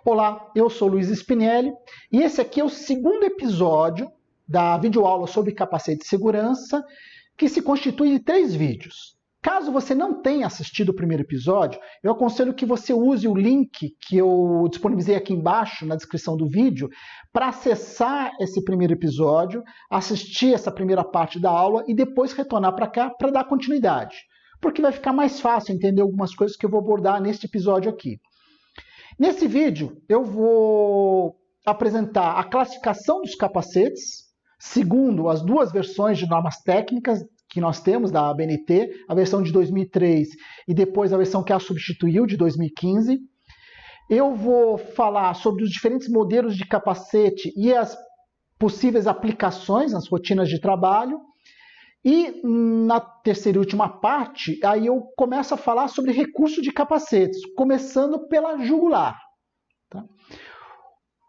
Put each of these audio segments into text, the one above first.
Olá, eu sou Luiz Spinelli e esse aqui é o segundo episódio da videoaula sobre capacete de segurança, que se constitui de 3 vídeos. Caso você não tenha assistido o primeiro episódio, eu aconselho que você use o link que eu disponibilizei aqui embaixo na descrição do vídeo para acessar esse primeiro episódio, assistir essa primeira parte da aula e depois retornar para cá para dar continuidade, porque vai ficar mais fácil entender algumas coisas que eu vou abordar neste episódio aqui. Nesse vídeo, eu vou apresentar a classificação dos capacetes, segundo as 2 versões de normas técnicas que nós temos da ABNT, a versão de 2003 e depois a versão que a substituiu, de 2015. Eu vou falar sobre os diferentes modelos de capacete e as possíveis aplicações nas rotinas de trabalho. E na terceira e última parte, aí eu começo a falar sobre recurso de capacetes, começando pela jugular. Tá?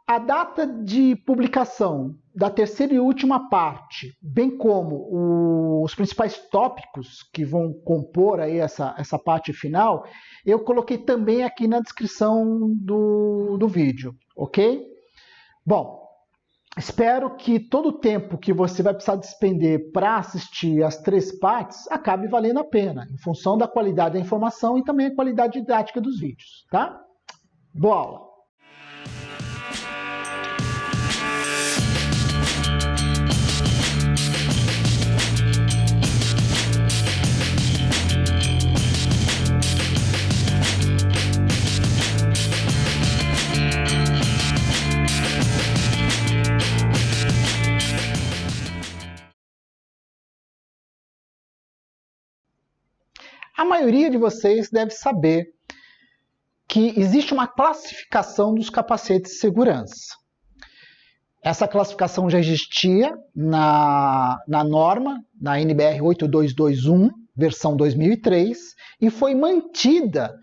A data de publicação da terceira e última parte, bem como os principais tópicos que vão compor aí essa parte final, eu coloquei também aqui na descrição do vídeo, ok? Bom, espero que todo o tempo que você vai precisar despender para assistir as 3 partes acabe valendo a pena, em função da qualidade da informação e também a qualidade didática dos vídeos, tá? Boa aula! A maioria de vocês deve saber que existe uma classificação dos capacetes de segurança. Essa classificação já existia na norma, na NBR 8221, versão 2003, e foi mantida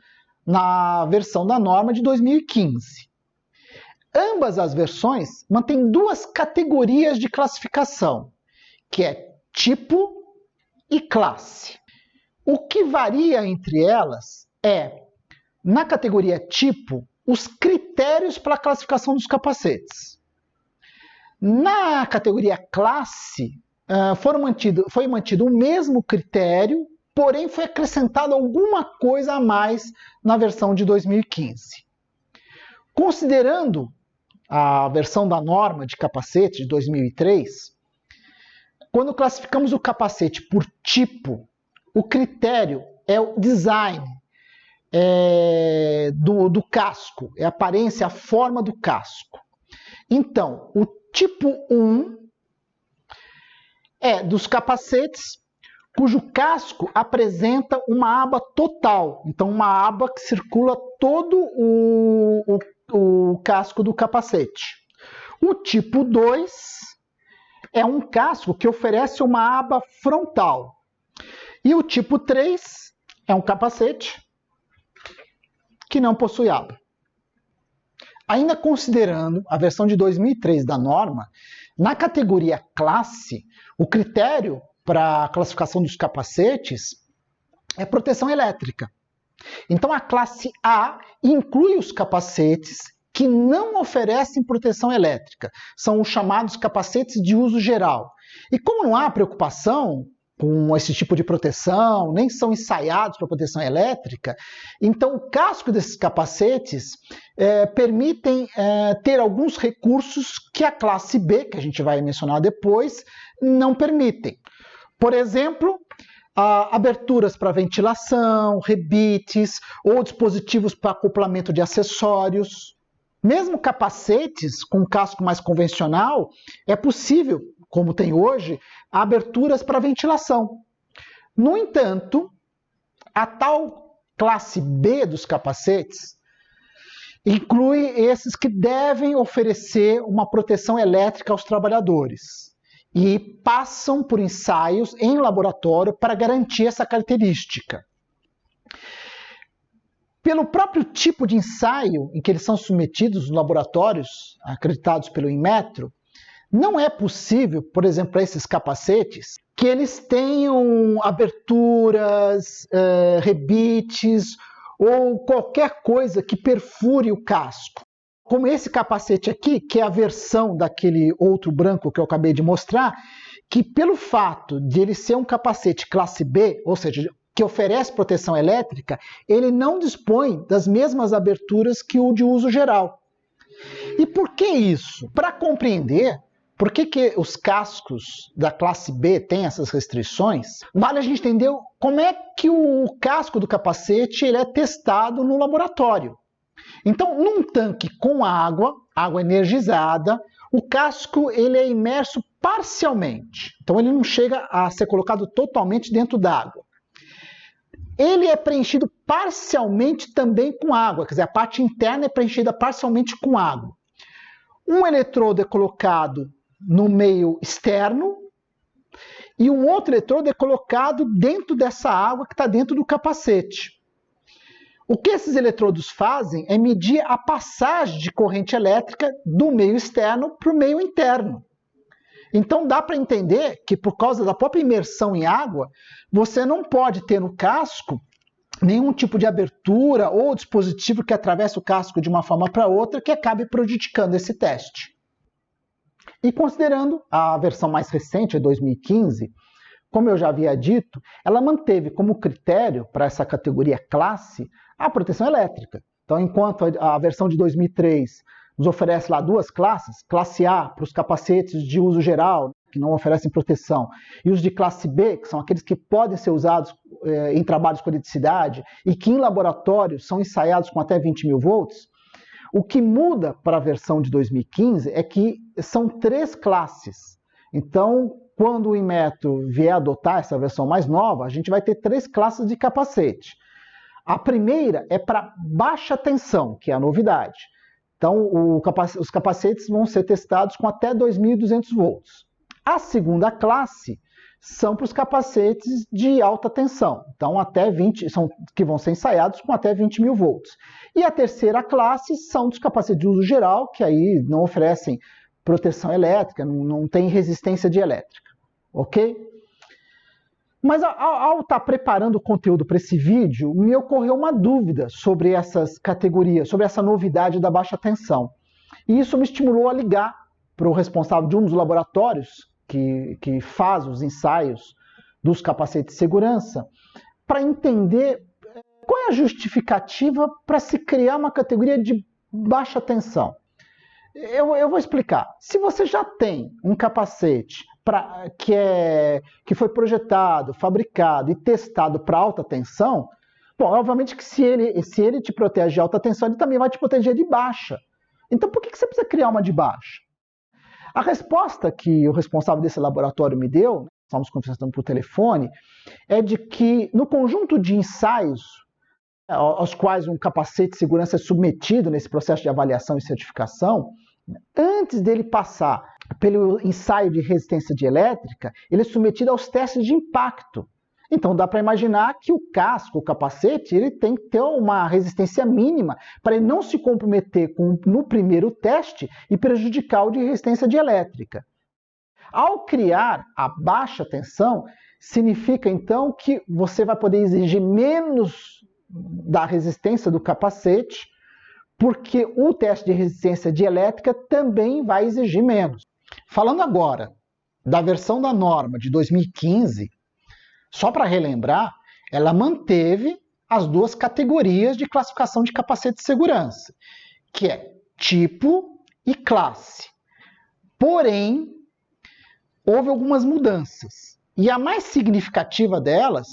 na versão da norma de 2015. Ambas as versões mantêm 2 categorias de classificação, que é tipo e classe. O que varia entre elas é, na categoria tipo, os critérios para a classificação dos capacetes. Na categoria classe, foi mantido o mesmo critério, porém foi acrescentado alguma coisa a mais na versão de 2015. Considerando a versão da norma de capacete de 2003, quando classificamos o capacete por tipo, o critério é o design do casco, é a aparência, a forma do casco. Então, o tipo 1 é dos capacetes cujo casco apresenta uma aba total. Então, uma aba que circula todo o casco do capacete. O tipo 2 é um casco que oferece uma aba frontal. E o tipo 3 é um capacete que não possui aba. Ainda considerando a versão de 2003 da norma, na categoria classe, o critério para a classificação dos capacetes é proteção elétrica. Então a classe A inclui os capacetes que não oferecem proteção elétrica. São os chamados capacetes de uso geral. E como não há preocupação com esse tipo de proteção, nem são ensaiados para proteção elétrica, então o casco desses capacetes permitem ter alguns recursos que a classe B, que a gente vai mencionar depois, não permitem. Por exemplo, aberturas para ventilação, rebites ou dispositivos para acoplamento de acessórios. Mesmo capacetes com casco mais convencional, é possível, como tem hoje, aberturas para ventilação. No entanto, a tal classe B dos capacetes inclui esses que devem oferecer uma proteção elétrica aos trabalhadores e passam por ensaios em laboratório para garantir essa característica. Pelo próprio tipo de ensaio em que eles são submetidos nos laboratórios acreditados pelo Inmetro, não é possível, por exemplo, para esses capacetes, que eles tenham aberturas, rebites ou qualquer coisa que perfure o casco. como esse capacete aqui, que é a versão daquele outro branco que eu acabei de mostrar, que pelo fato de ele ser um capacete classe B, ou seja, que oferece proteção elétrica, ele não dispõe das mesmas aberturas que o de uso geral. E por que isso? Para compreender por que os cascos da classe B têm essas restrições, vale a gente entender como é que o casco do capacete ele é testado no laboratório. Então, num tanque com água energizada, o casco ele é imerso parcialmente. Então, ele não chega a ser colocado totalmente dentro d'água. Ele é preenchido parcialmente também com água, quer dizer, a parte interna é preenchida parcialmente com água. Um eletrodo é colocado no meio externo e um outro eletrodo é colocado dentro dessa água que está dentro do capacete. O que esses eletrodos fazem é medir a passagem de corrente elétrica do meio externo para o meio interno. Então dá para entender que por causa da própria imersão em água, você não pode ter no casco nenhum tipo de abertura ou dispositivo que atravesse o casco de uma forma para outra que acabe prejudicando esse teste. E considerando a versão mais recente, de 2015, como eu já havia dito, ela manteve como critério para essa categoria classe a proteção elétrica. Então, enquanto a versão de 2003 nos oferece lá duas classes, classe A para os capacetes de uso geral, que não oferecem proteção, e os de classe B, que são aqueles que podem ser usados em trabalhos com eletricidade e que em laboratório são ensaiados com até 20 mil volts, o que muda para a versão de 2015 é que são 3 classes. Então, quando o Inmetro vier adotar essa versão mais nova, a gente vai ter 3 classes de capacete. A primeira é para baixa tensão, que é a novidade. Então, os capacetes vão ser testados com até 2.200 volts. A segunda classe são para os capacetes de alta tensão, então até 20, que vão ser ensaiados com até 20 mil volts. E a terceira classe são dos capacetes de uso geral, que aí não oferecem proteção elétrica, não tem resistência de elétrica, ok? Mas ao estar preparando o conteúdo para esse vídeo, me ocorreu uma dúvida sobre essas categorias, sobre essa novidade da baixa tensão. E isso me estimulou a ligar para o responsável de um dos laboratórios que faz os ensaios dos capacetes de segurança, para entender qual é a justificativa para se criar uma categoria de baixa tensão. Eu vou explicar. Se você já tem um capacete que foi projetado, fabricado e testado para alta tensão, bom, obviamente que se ele te protege de alta tensão, ele também vai te proteger de baixa. Então por que você precisa criar uma de baixa? A resposta que o responsável desse laboratório me deu, estamos conversando por telefone, é de que no conjunto de ensaios aos quais um capacete de segurança é submetido nesse processo de avaliação e certificação, antes dele passar pelo ensaio de resistência dielétrica, ele é submetido aos testes de impacto. Então dá para imaginar que o casco, o capacete, ele tem que ter uma resistência mínima para ele não se comprometer no primeiro teste e prejudicar o de resistência dielétrica. Ao criar a baixa tensão, significa então que você vai poder exigir menos da resistência do capacete, porque o teste de resistência dielétrica também vai exigir menos. Falando agora da versão da norma de 2015, só para relembrar, ela manteve as 2 categorias de classificação de capacete de segurança, que é tipo e classe. Porém, houve algumas mudanças. E a mais significativa delas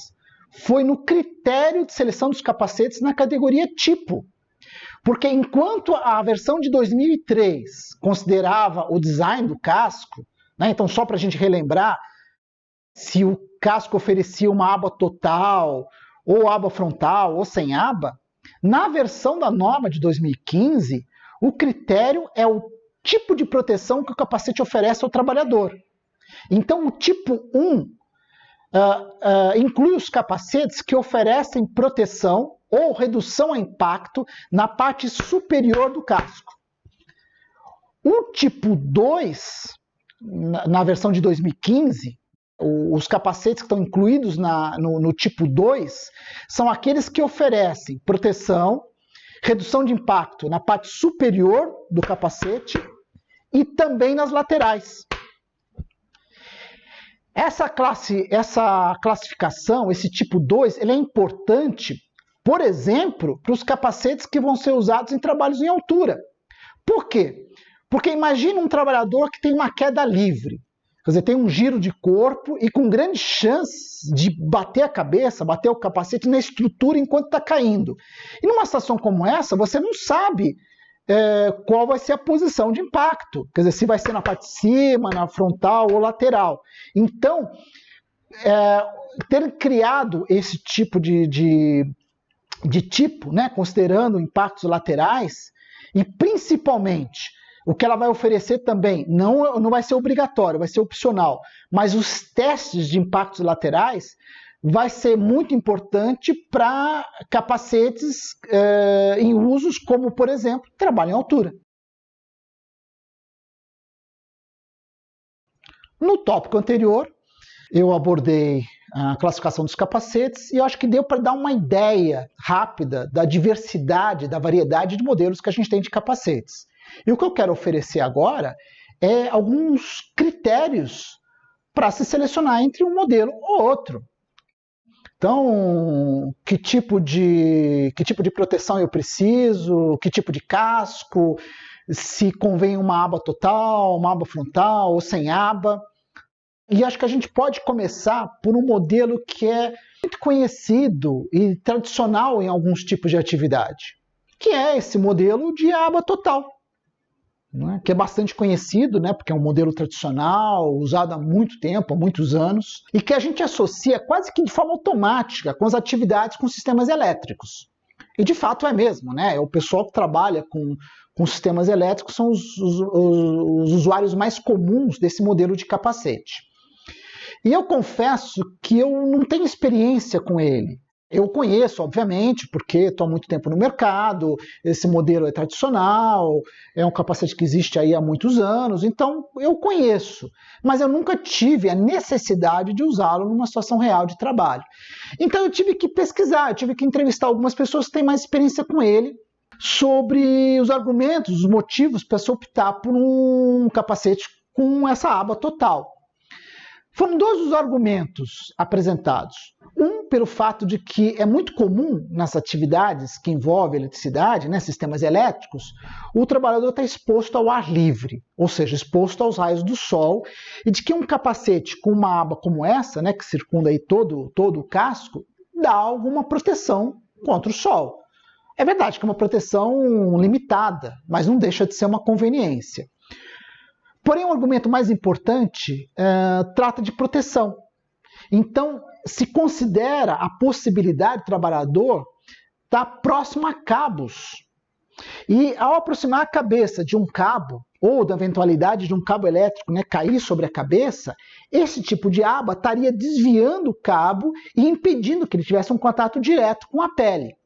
foi no critério de seleção dos capacetes na categoria tipo. Porque enquanto a versão de 2003 considerava o design do casco, né, então só para a gente relembrar, se o casco oferecia uma aba total, ou aba frontal, ou sem aba, na versão da norma de 2015, o critério é o tipo de proteção que o capacete oferece ao trabalhador. Então, o tipo 1 inclui os capacetes que oferecem proteção ou redução a impacto na parte superior do casco. O tipo 2, na versão de 2015, os capacetes que estão incluídos no tipo 2 são aqueles que oferecem proteção redução de impacto na parte superior do capacete e também nas laterais. Essa classificação, esse tipo 2, ele é importante, por exemplo, para os capacetes que vão ser usados em trabalhos em altura. Por quê? Porque imagina um trabalhador que tem uma queda livre, quer dizer, tem um giro de corpo e com grande chance de bater a cabeça, bater o capacete na estrutura enquanto está caindo. E numa situação como essa, você não sabe qual vai ser a posição de impacto, quer dizer, se vai ser na parte de cima, na frontal ou lateral. Então, ter criado esse tipo de tipo, né, considerando impactos laterais, e principalmente o que ela vai oferecer também, não vai ser obrigatório, vai ser opcional, mas os testes de impactos laterais vai ser muito importante para capacetes em usos como, por exemplo, trabalho em altura. No tópico anterior, eu abordei a classificação dos capacetes e eu acho que deu para dar uma ideia rápida da diversidade, da variedade de modelos que a gente tem de capacetes. E o que eu quero oferecer agora é alguns critérios para se selecionar entre um modelo ou outro. Então, que tipo de proteção eu preciso, que tipo de casco, se convém uma aba total, uma aba frontal ou sem aba. E acho que a gente pode começar por um modelo que é muito conhecido e tradicional em alguns tipos de atividade, que é esse modelo de aba total, né? Que é bastante conhecido, né? Porque é um modelo tradicional, usado há muito tempo, há muitos anos, e que a gente associa quase que de forma automática com as atividades com sistemas elétricos. E de fato é mesmo, né? É o pessoal que trabalha com sistemas elétricos são os usuários mais comuns desse modelo de capacete. E eu confesso que eu não tenho experiência com ele. Eu conheço, obviamente, porque estou há muito tempo no mercado, esse modelo é tradicional, é um capacete que existe aí há muitos anos, então eu conheço, mas eu nunca tive a necessidade de usá-lo numa situação real de trabalho. Então eu tive que pesquisar, eu tive que entrevistar algumas pessoas que têm mais experiência com ele, sobre os argumentos, os motivos para se optar por um capacete com essa aba total. Foram dois os argumentos apresentados. Um, pelo fato de que é muito comum nas atividades que envolvem eletricidade, né, sistemas elétricos, o trabalhador está exposto ao ar livre, ou seja, exposto aos raios do sol, e de que um capacete com uma aba como essa, né, que circunda aí todo o casco, dá alguma proteção contra o sol. É verdade que é uma proteção limitada, mas não deixa de ser uma conveniência. Porém, o argumento mais importante trata de proteção. Então, se considera a possibilidade do trabalhador estar próximo a cabos. E ao aproximar a cabeça de um cabo, ou da eventualidade de um cabo elétrico, né, cair sobre a cabeça, esse tipo de aba estaria desviando o cabo e impedindo que ele tivesse um contato direto com a pele.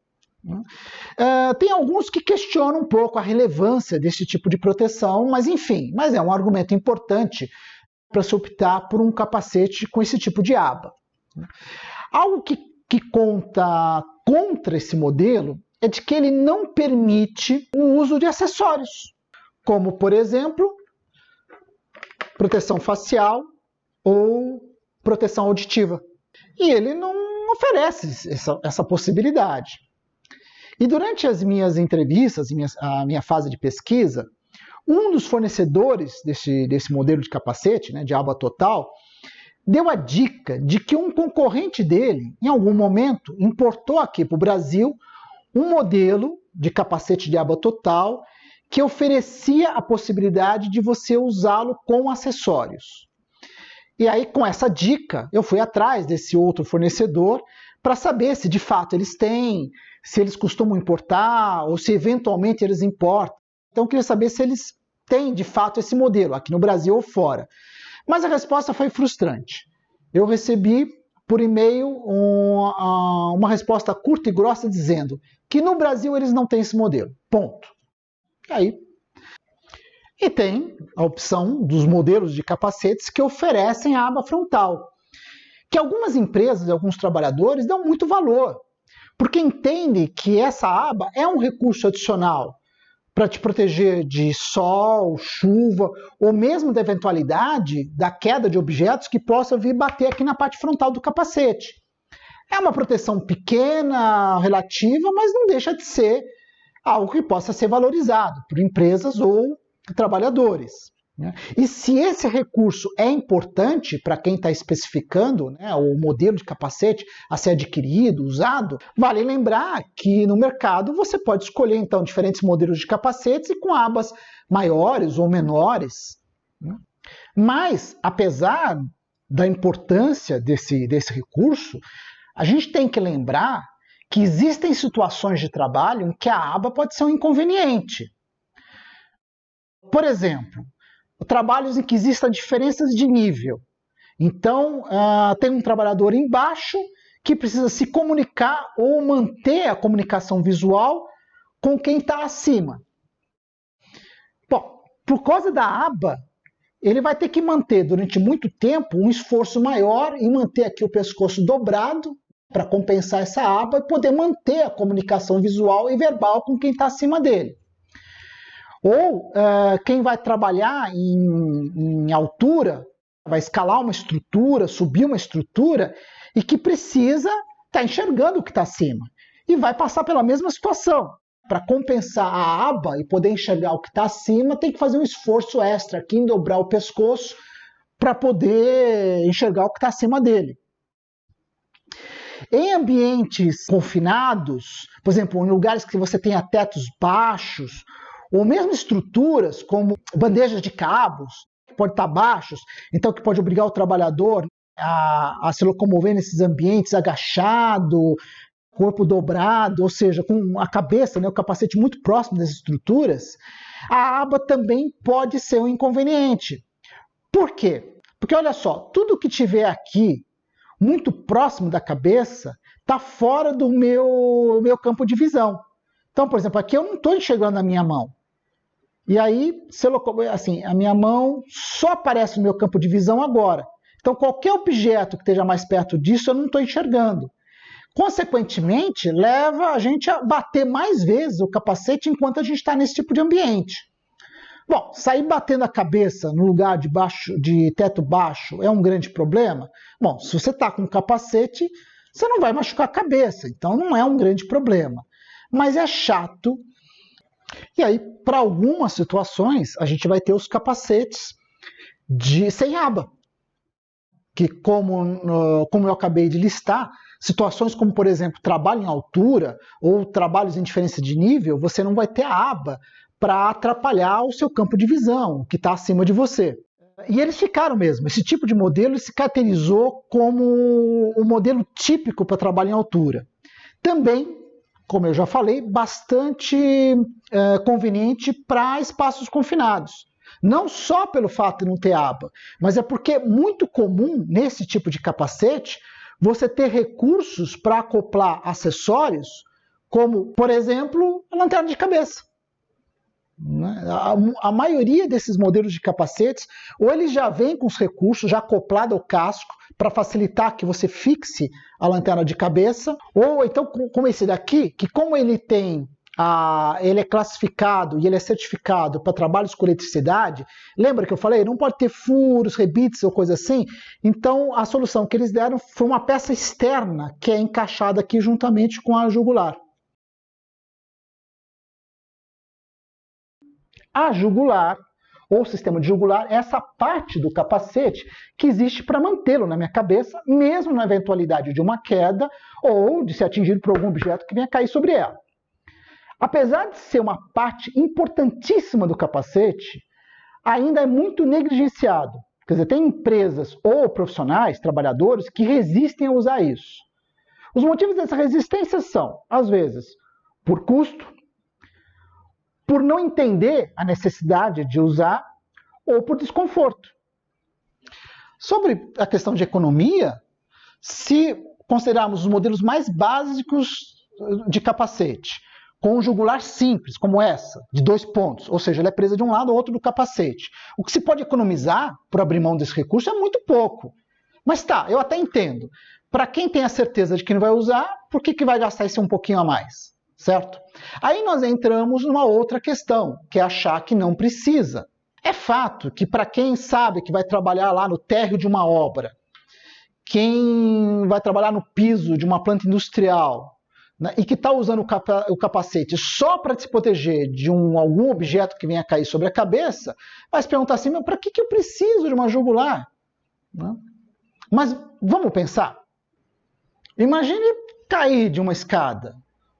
Tem alguns que questionam um pouco a relevância desse tipo de proteção, mas enfim, é um argumento importante para se optar por um capacete com esse tipo de aba. Algo que conta contra esse modelo é de que ele não permite o uso de acessórios, como, por exemplo, proteção facial ou proteção auditiva. E ele não oferece essa possibilidade. E durante as minhas entrevistas, a minha fase de pesquisa, um dos fornecedores desse modelo de capacete, né, de aba total, deu a dica de que um concorrente dele, em algum momento, importou aqui para o Brasil um modelo de capacete de aba total que oferecia a possibilidade de você usá-lo com acessórios. E aí, com essa dica, eu fui atrás desse outro fornecedor para saber se de fato eles têm, se eles costumam importar ou se eventualmente eles importam. Então eu queria saber se eles têm de fato esse modelo aqui no Brasil ou fora. Mas a resposta foi frustrante. Eu recebi por e-mail uma resposta curta e grossa dizendo que no Brasil eles não têm esse modelo. Ponto. E tem a opção dos modelos de capacetes que oferecem a aba frontal, que algumas empresas e alguns trabalhadores dão muito valor. porque entende que essa aba é um recurso adicional para te proteger de sol, chuva, ou mesmo da eventualidade da queda de objetos que possa vir bater aqui na parte frontal do capacete. É uma proteção pequena, relativa, mas não deixa de ser algo que possa ser valorizado por empresas ou trabalhadores. E se esse recurso é importante para quem está especificando, né, o modelo de capacete a ser adquirido, usado, vale lembrar que no mercado você pode escolher então diferentes modelos de capacetes e com abas maiores ou menores. Mas, apesar da importância desse recurso, a gente tem que lembrar que existem situações de trabalho em que a aba pode ser um inconveniente. Por exemplo, trabalhos em que existam diferenças de nível. Então, tem um trabalhador embaixo que precisa se comunicar ou manter a comunicação visual com quem está acima. Bom, por causa da aba, ele vai ter que manter durante muito tempo um esforço maior em manter aqui o pescoço dobrado para compensar essa aba e poder manter a comunicação visual e verbal com quem está acima dele. Ou quem vai trabalhar em altura, vai escalar uma estrutura, subir uma estrutura, e que precisa estar enxergando o que está acima. E vai passar pela mesma situação. Para compensar a aba e poder enxergar o que está acima, tem que fazer um esforço extra aqui em dobrar o pescoço para poder enxergar o que está acima dele. Em ambientes confinados, por exemplo, em lugares que você tenha tetos baixos, ou mesmo estruturas como bandejas de cabos, que podem estar baixos, então que pode obrigar o trabalhador a se locomover nesses ambientes agachado, corpo dobrado, ou seja, com a cabeça, né, o capacete muito próximo das estruturas, a aba também pode ser um inconveniente. Por quê? Porque olha só, tudo que tiver aqui muito próximo da cabeça está fora do meu campo de visão. Então, por exemplo, aqui eu não estou enxergando a minha mão. E aí, assim, a minha mão só aparece no meu campo de visão agora. Então, qualquer objeto que esteja mais perto disso, eu não estou enxergando. Consequentemente, leva a gente a bater mais vezes o capacete enquanto a gente está nesse tipo de ambiente. Bom, sair batendo a cabeça no lugar de teto baixo é um grande problema? Bom, se você está com um capacete, você não vai machucar a cabeça, então não é um grande problema. Mas é chato. E aí, para algumas situações, a gente vai ter os capacetes sem aba. Que, como eu acabei de listar, situações como, por exemplo, trabalho em altura ou trabalhos em diferença de nível, você não vai ter a aba para atrapalhar o seu campo de visão, o que está acima de você. E eles ficaram mesmo. Esse tipo de modelo se caracterizou como o modelo típico para trabalho em altura. Também, como eu já falei, bastante conveniente para espaços confinados. Não só pelo fato de não ter aba, mas é porque é muito comum, nesse tipo de capacete, você ter recursos para acoplar acessórios, como, por exemplo, a lanterna de cabeça. A maioria desses modelos de capacetes, ou eles já vêm com os recursos já acoplado ao casco para facilitar que você fixe a lanterna de cabeça, ou então como esse daqui, que como ele é classificado e ele é certificado para trabalhos com eletricidade, lembra que eu falei? Não pode ter furos, rebites ou coisa assim. Então a solução que eles deram foi uma peça externa que é encaixada aqui juntamente com a jugular. A jugular, ou sistema de jugular, é essa parte do capacete que existe para mantê-lo na minha cabeça, mesmo na eventualidade de uma queda ou de ser atingido por algum objeto que venha cair sobre ela. Apesar de ser uma parte importantíssima do capacete, ainda é muito negligenciado. Quer dizer, tem empresas ou profissionais, trabalhadores, que resistem a usar isso. Os motivos dessa resistência são, às vezes, por custo, por não entender a necessidade de usar ou por desconforto. Sobre a questão de economia, se considerarmos os modelos mais básicos de capacete, com um jugular simples, como essa, de 2 pontos, ou seja, ela é presa de um lado ou outro do capacete. O que se pode economizar por abrir mão desse recurso é muito pouco. Mas tá, eu até entendo. Para quem tem a certeza de que não vai usar, por que vai gastar esse um pouquinho a mais? Certo? Aí nós entramos numa outra questão, que é achar que não precisa. É fato que para quem sabe que vai trabalhar lá no térreo de uma obra, quem vai trabalhar no piso de uma planta industrial, né, e que está usando o capacete só para se proteger de algum objeto que venha cair sobre a cabeça, vai se perguntar assim, para que eu preciso de uma jugular? Né? Mas vamos pensar. Imagine cair de uma escada,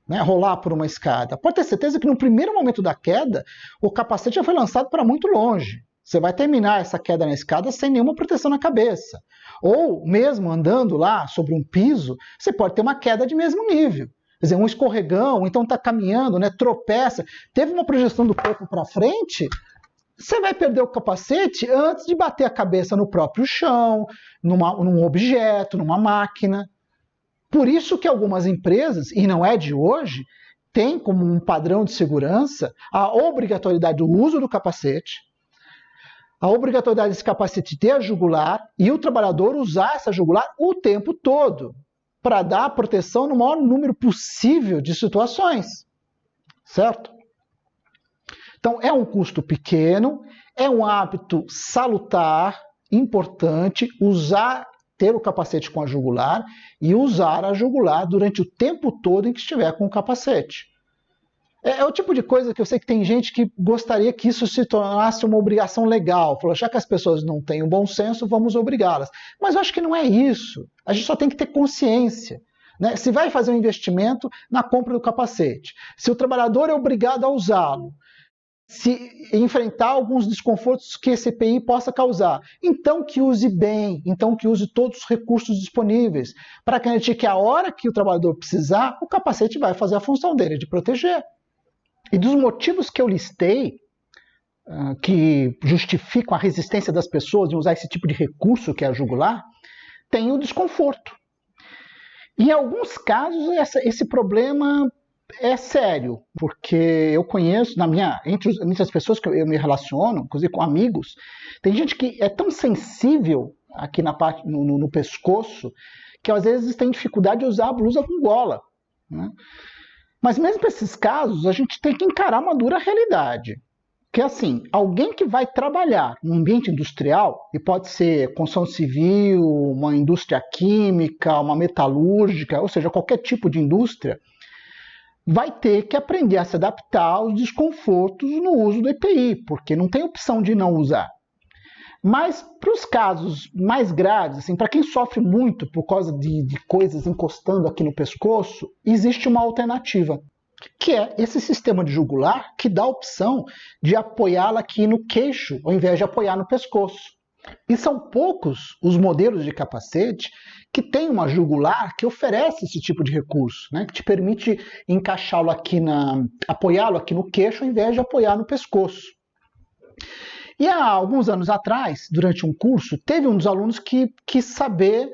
né, rolar por uma escada. Pode ter certeza que no primeiro momento da queda, o capacete já foi lançado para muito longe. Você vai terminar essa queda na escada sem nenhuma proteção na cabeça. Ou mesmo andando lá sobre um piso, você pode ter uma queda de mesmo nível. Quer dizer, um escorregão, então está caminhando, né, tropeça, teve uma projeção do corpo para frente, você vai perder o capacete antes de bater a cabeça no próprio chão, num objeto, numa máquina. Por isso que algumas empresas, e não é de hoje, têm como um padrão de segurança a obrigatoriedade do uso do capacete, a obrigatoriedade desse capacete ter a jugular e o trabalhador usar essa jugular o tempo todo, para dar proteção no maior número possível de situações. Certo? Então, é um custo pequeno, é um hábito salutar, importante, ter o capacete com a jugular e usar a jugular durante o tempo todo em que estiver com o capacete. É o tipo de coisa que eu sei que tem gente que gostaria que isso se tornasse uma obrigação legal. Falou, já que as pessoas não têm o bom senso, vamos obrigá-las. Mas eu acho que não é isso. A gente só tem que ter consciência. Né? Se vai fazer um investimento na compra do capacete, se o trabalhador é obrigado a usá-lo, se enfrentar alguns desconfortos que esse EPI possa causar, então que use bem, então que use todos os recursos disponíveis, para garantir que a hora que o trabalhador precisar, o capacete vai fazer a função dele de proteger. E dos motivos que eu listei, que justificam a resistência das pessoas em usar esse tipo de recurso que é a jugular, tem o desconforto. E em alguns casos esse problema é sério, porque eu conheço, entre as pessoas que eu me relaciono, inclusive com amigos, tem gente que é tão sensível aqui na parte, no pescoço, que às vezes tem dificuldade de usar a blusa com gola. Né? Mas mesmo para esses casos, a gente tem que encarar uma dura realidade. Que é assim, alguém que vai trabalhar num ambiente industrial, e pode ser construção civil, uma indústria química, uma metalúrgica, ou seja, qualquer tipo de indústria, vai ter que aprender a se adaptar aos desconfortos no uso do EPI, porque não tem opção de não usar. Mas para os casos mais graves, assim, para quem sofre muito por causa de coisas encostando aqui no pescoço, existe uma alternativa, que é esse sistema de jugular que dá a opção de apoiá-la aqui no queixo, ao invés de apoiar no pescoço. E são poucos os modelos de capacete que tem uma jugular que oferece esse tipo de recurso, né, que te permite encaixá-lo aqui apoiá-lo aqui no queixo ao invés de apoiar no pescoço. E há alguns anos atrás, durante um curso, teve um dos alunos que quis saber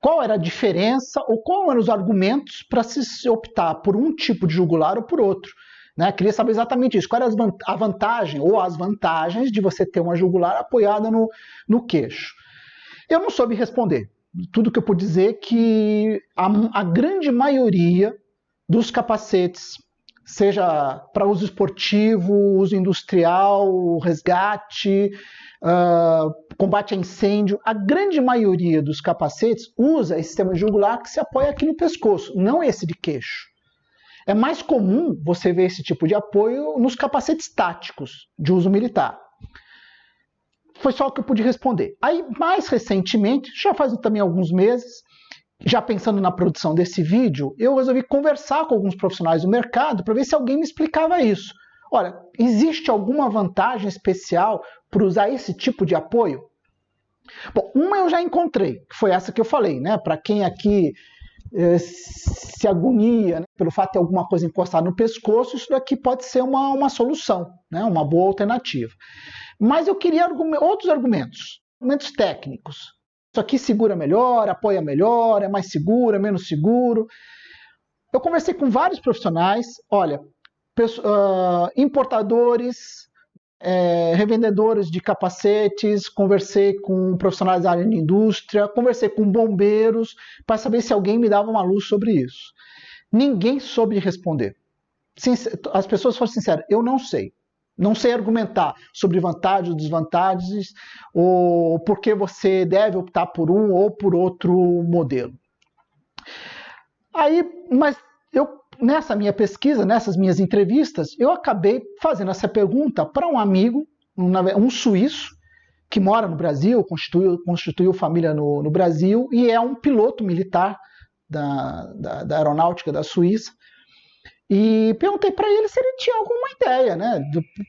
qual era a diferença ou quais eram os argumentos para se optar por um tipo de jugular ou por outro. Né? Queria saber exatamente isso, qual era a vantagem ou as vantagens de você ter uma jugular apoiada no queixo. Eu não soube responder. Tudo que eu pude dizer é que a grande maioria dos capacetes, seja para uso esportivo, uso industrial, resgate, combate a incêndio, a grande maioria dos capacetes usa esse sistema jugular que se apoia aqui no pescoço, não esse de queixo. É mais comum você ver esse tipo de apoio nos capacetes táticos de uso militar. Foi só o que eu pude responder. Aí, mais recentemente, já faz também alguns meses, já pensando na produção desse vídeo, eu resolvi conversar com alguns profissionais do mercado para ver se alguém me explicava isso. Olha, existe alguma vantagem especial por usar esse tipo de apoio? Bom, uma eu já encontrei, que foi essa que eu falei, né? Para quem aqui se agonia, né, pelo fato de ter alguma coisa encostada no pescoço, isso daqui pode ser uma solução, né? Uma boa alternativa. Mas eu queria outros argumentos técnicos. Isso aqui segura melhor, apoia melhor, é mais seguro, é menos seguro. Eu conversei com vários profissionais, olha, importadores, revendedores de capacetes, conversei com profissionais da área de indústria, conversei com bombeiros para saber se alguém me dava uma luz sobre isso. Ninguém soube responder. As pessoas foram sinceras, eu não sei. Não sei argumentar sobre vantagens ou desvantagens, ou por que você deve optar por um ou por outro modelo. Aí, mas nessa minha pesquisa, nessas minhas entrevistas, eu acabei fazendo essa pergunta para um amigo, um suíço, que mora no Brasil, constituiu família no Brasil, e é um piloto militar da aeronáutica da Suíça. E perguntei para ele se ele tinha alguma ideia, né?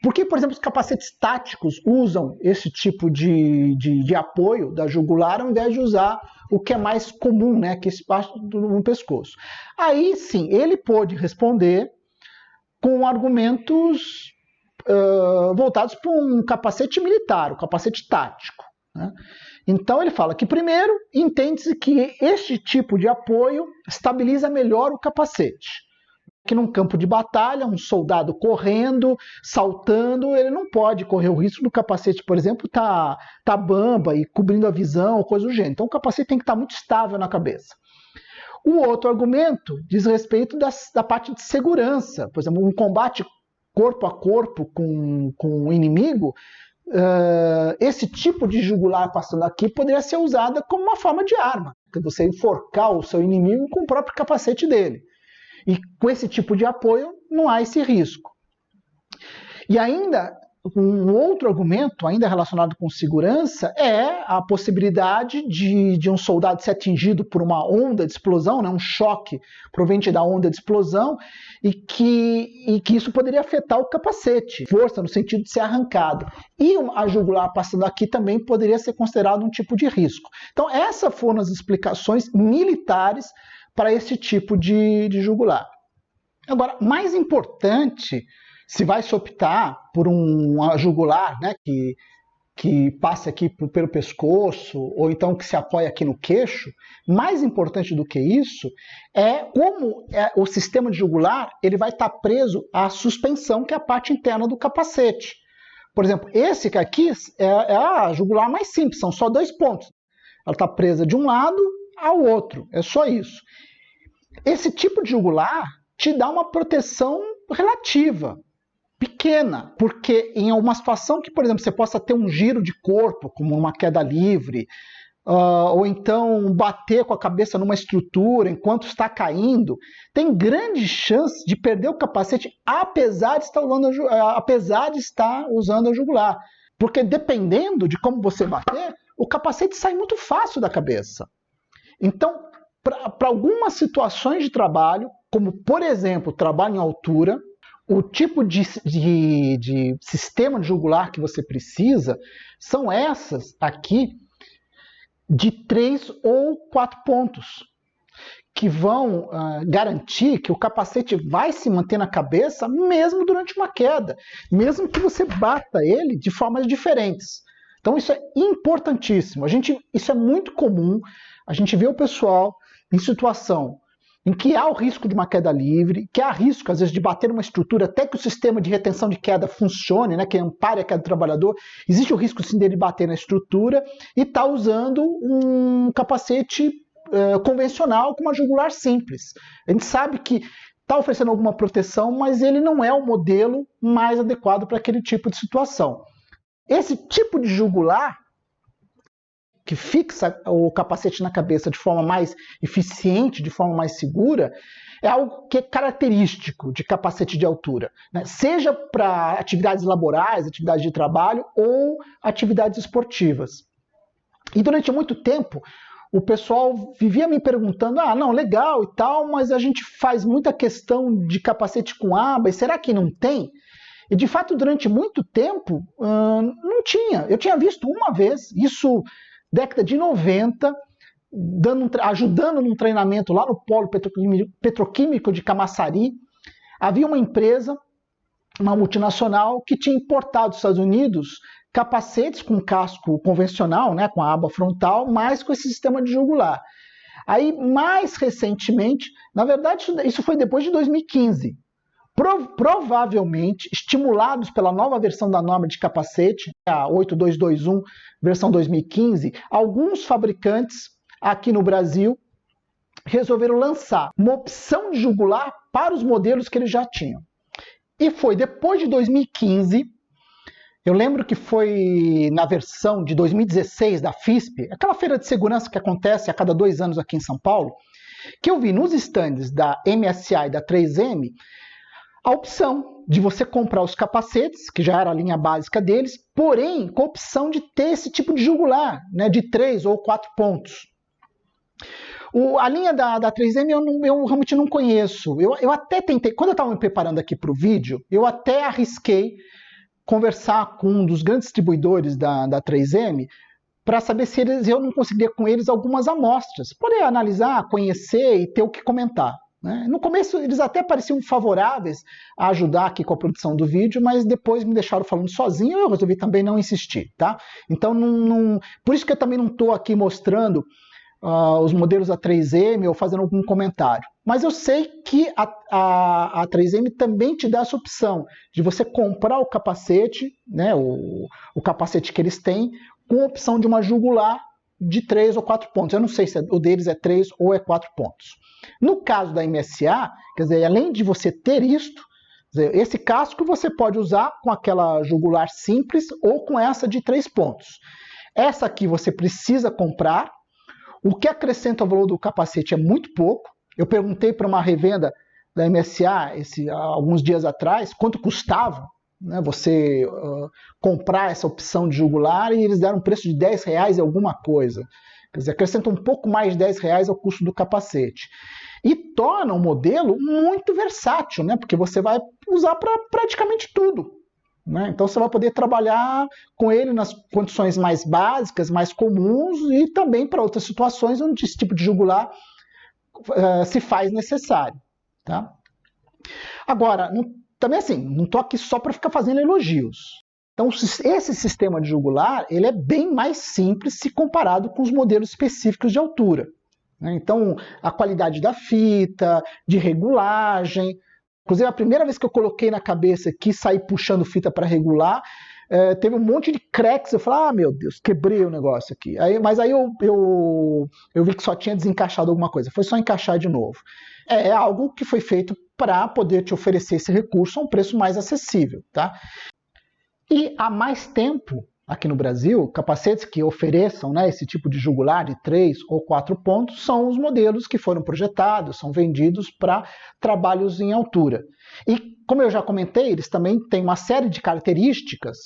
Por que, por exemplo, os capacetes táticos usam esse tipo de apoio da jugular ao invés de usar o que é mais comum, né? Que é esse parte no pescoço. Aí sim, ele pôde responder com argumentos voltados para um capacete militar, o capacete tático, né? Então ele fala que primeiro entende-se que este tipo de apoio estabiliza melhor o capacete. Que num campo de batalha, um soldado correndo, saltando, ele não pode correr o risco do capacete, por exemplo, tá bamba e cobrindo a visão ou coisa do gênero. Então o capacete tem que estar muito estável na cabeça. O outro argumento diz respeito da parte de segurança. Por exemplo, um combate corpo a corpo com o inimigo, esse tipo de jugular passando aqui poderia ser usada como uma forma de arma. Você enforcar o seu inimigo com o próprio capacete dele. E com esse tipo de apoio não há esse risco. E ainda, um outro argumento, ainda relacionado com segurança, é a possibilidade de um soldado ser atingido por uma onda de explosão, né, um choque proveniente da onda de explosão, e que isso poderia afetar o capacete, força no sentido de ser arrancado. E a jugular passando aqui também poderia ser considerado um tipo de risco. Então, essas foram as explicações militares para esse tipo de jugular. Agora, mais importante, se vai se optar por uma jugular, né, que passe aqui pelo pescoço, ou então que se apoia aqui no queixo, mais importante do que isso é como o sistema de jugular ele vai estar preso à suspensão, que é a parte interna do capacete. Por exemplo, esse aqui é a jugular mais simples, são só 2 pontos. Ela está presa de um lado ao outro, é só isso. Esse tipo de jugular te dá uma proteção relativa, pequena, porque em uma situação que, por exemplo, você possa ter um giro de corpo, como uma queda livre, ou então bater com a cabeça numa estrutura enquanto está caindo, tem grande chance de perder o capacete apesar de estar usando a jugular. Porque dependendo de como você bater, o capacete sai muito fácil da cabeça. Então, para algumas situações de trabalho, como por exemplo, trabalho em altura, o tipo de sistema de jugular que você precisa são essas aqui de 3 ou 4 pontos, que vão garantir que o capacete vai se manter na cabeça mesmo durante uma queda, mesmo que você bata ele de formas diferentes. Então isso é importantíssimo. Isso é muito comum, a gente vê o pessoal em situação em que há o risco de uma queda livre, que há risco, às vezes, de bater numa estrutura até que o sistema de retenção de queda funcione, né, que ampare a queda do trabalhador, existe o risco, sim, dele bater na estrutura e está usando um capacete convencional com uma jugular simples. A gente sabe que está oferecendo alguma proteção, mas ele não é o modelo mais adequado para aquele tipo de situação. Esse tipo de jugular que fixa o capacete na cabeça de forma mais eficiente, de forma mais segura, é algo que é característico de capacete de altura, né? Seja para atividades laborais, atividades de trabalho ou atividades esportivas. E durante muito tempo, o pessoal vivia me perguntando, não, legal e tal, mas a gente faz muita questão de capacete com aba, e será que não tem? E de fato, durante muito tempo, não tinha. Eu tinha visto uma vez, isso década de 90, ajudando num treinamento lá no polo petroquímico de Camaçari. Havia uma empresa, uma multinacional, que tinha importado dos Estados Unidos capacetes com casco convencional, né, com a aba frontal, mas com esse sistema de jugular. Aí, mais recentemente, na verdade, isso foi depois de 2015, Provavelmente, estimulados pela nova versão da norma de capacete, a 8221, versão 2015, alguns fabricantes aqui no Brasil resolveram lançar uma opção de jugular para os modelos que eles já tinham. E foi depois de 2015, eu lembro que foi na versão de 2016 da FISP, aquela feira de segurança que acontece a cada 2 anos aqui em São Paulo, que eu vi nos estandes da MSA e da 3M a opção de você comprar os capacetes, que já era a linha básica deles, porém com a opção de ter esse tipo de jugular, né, de 3 ou 4 pontos. A linha da 3M eu realmente não conheço. Eu até tentei, quando eu estava me preparando aqui para o vídeo, eu até arrisquei conversar com um dos grandes distribuidores da 3M para saber se eu não conseguiria com eles algumas amostras, poder analisar, conhecer e ter o que comentar. Né? No começo eles até pareciam favoráveis a ajudar aqui com a produção do vídeo, mas depois me deixaram falando sozinho e eu resolvi também não insistir. Tá? Então, por isso que eu também não estou aqui mostrando os modelos da 3M ou fazendo algum comentário. Mas eu sei que a 3M também te dá essa opção de você comprar o capacete, né, o capacete que eles têm, com a opção de uma jugular de 3 ou 4 pontos. Eu não sei se o deles é 3 ou é 4 pontos. No caso da MSA, quer dizer, além de você ter isto, quer dizer, esse casco você pode usar com aquela jugular simples ou com essa de 3 pontos. Essa aqui você precisa comprar. O que acrescenta ao valor do capacete é muito pouco. Eu perguntei para uma revenda da MSA alguns dias atrás quanto custava, né, você comprar essa opção de jugular, e eles deram um preço de R$10 e alguma coisa. Quer dizer, acrescenta um pouco mais de R$10 ao custo do capacete. E torna o modelo muito versátil, né, porque você vai usar para praticamente tudo. Né? Então você vai poder trabalhar com ele nas condições mais básicas, mais comuns, e também para outras situações onde esse tipo de jugular se faz necessário. Tá? Agora, também assim, não estou aqui só para ficar fazendo elogios. Então esse sistema de jugular ele é bem mais simples se comparado com os modelos específicos de altura. Né? Então a qualidade da fita, de regulagem. Inclusive, a primeira vez que eu coloquei na cabeça que saí puxando fita para regular, teve um monte de cracks. Eu falei, meu Deus, quebrei o negócio aqui. Mas aí eu vi que só tinha desencaixado alguma coisa. Foi só encaixar de novo. É algo que foi feito para poder te oferecer esse recurso a um preço mais acessível. Tá? E há mais tempo, aqui no Brasil, capacetes que ofereçam, né, esse tipo de jugular de 3 ou 4 pontos são os modelos que foram projetados, são vendidos para trabalhos em altura. E, como eu já comentei, eles também têm uma série de características,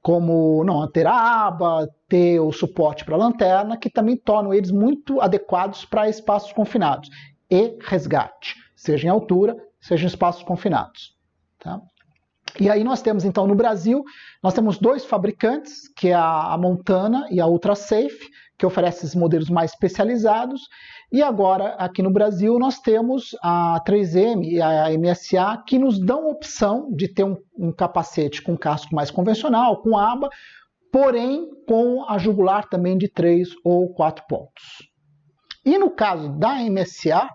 como não ter a aba, ter o suporte para a lanterna, que também tornam eles muito adequados para espaços confinados e resgate, seja em altura, seja em espaços confinados. Tá? E aí nós temos, então, no Brasil, nós temos 2 fabricantes, que é a Montana e a Ultrasafe, que oferecem esses modelos mais especializados. E agora, aqui no Brasil, nós temos a 3M e a MSA, que nos dão a opção de ter um capacete com casco mais convencional, com aba, porém com a jugular também de 3 ou 4 pontos. E no caso da MSA,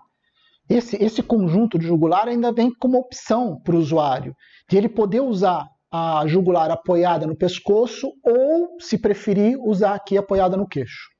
esse conjunto de jugular ainda vem como opção para o usuário, de ele poder usar a jugular apoiada no pescoço ou, se preferir, usar aqui apoiada no queixo.